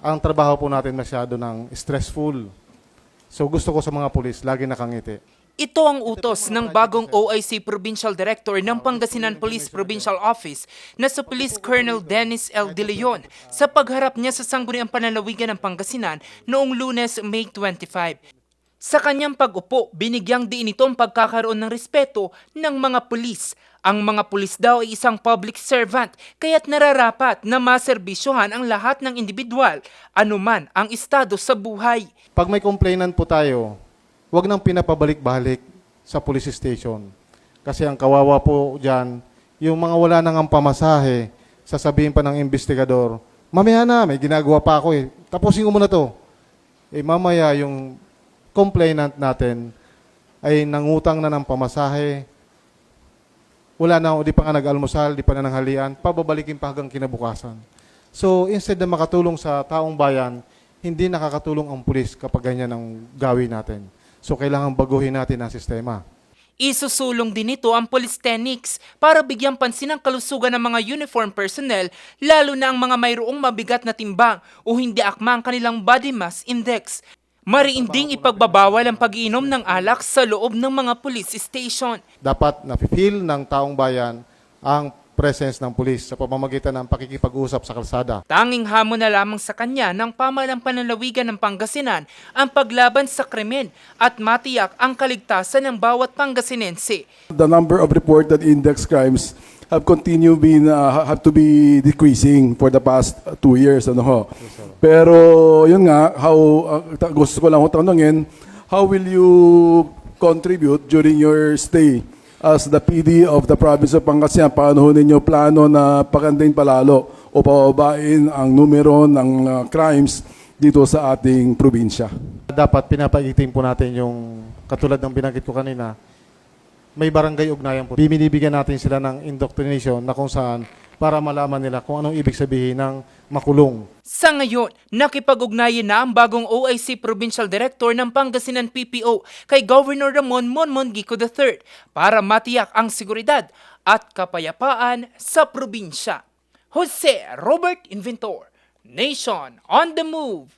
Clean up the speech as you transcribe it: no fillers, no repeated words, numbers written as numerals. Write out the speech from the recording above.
ang trabaho po natin masyado ng stressful. So gusto ko sa mga pulis, lagi nakangiti. Ito ang utos ng bagong OIC Provincial Director ng Pangasinan Police Provincial Office na si Police Colonel Dennis L. De Leon sa pagharap niya sa sangguniang panlalawigan ng Pangasinan noong Lunes, May 25. Sa kanyang pag-upo, binigyang diin ito ang pagkakaroon ng respeto ng mga pulis. Ang mga pulis daw ay isang public servant, kaya't nararapat na maserbisyohan ang lahat ng individual, anuman ang estado sa buhay. Pag may complainant po tayo, huwag nang pinapabalik-balik sa police station. Kasi ang kawawa po dyan, yung mga wala nang ang pamasahe, sasabihin pa ng investigador, mamaya na, may ginagawa pa ako eh. Tapusin ko muna to. Eh mamaya yung complainant natin ay nangutang na ng pamasahe, wala na, di pa nga nag-almusal, di pa na nanghalian, pababalikin pa hanggang kinabukasan. So instead na makatulong sa taong bayan, hindi nakakatulong ang pulis kapag ganyan ang gawin natin. So kailangan baguhin natin ang sistema. Isusulong din ito ang police techniques para bigyang pansin ang kalusugan ng mga uniform personnel, lalo na ang mga mayroong mabigat na timbang o hindi akma ang kanilang body mass index. Mariinding ipagbabawal ang pag-iinom ng alak sa loob ng mga police station. Dapat nafe-feel ng taong bayan ang presence ng pulis sa pamamagitan ng pakikipag-usap sa kalsada. Tanging hamon na lamang sa kanya ng pamahalang panlalawigan ng Pangasinan ang paglaban sa krimen at matiyak ang kaligtasan ng bawat Pangasinense. The number of reported index crimes have continued have to be decreasing for the past 2 years, ano ho. Pero yun nga, gusto ko lang tanungin, how will you contribute during your stay as the PD of the province of Pangasinan? Paano ho ninyo plano na pagandahin palalo o pababain ang numero ng crimes dito sa ating probinsya? Dapat pinapaiting po natin yung katulad ng binanggit ko kanina, may barangay ugnayan po. Binibigyan natin sila ng indoctrination na kung saan para malaman nila kung anong ibig sabihin ng makulong. Sa ngayon, nakipag-ugnayan na ang bagong OIC Provincial Director ng Pangasinan PPO kay Governor Ramon Mongico III para matiyak ang seguridad at kapayapaan sa probinsya. Jose Robert Inventor, Nation on the Move.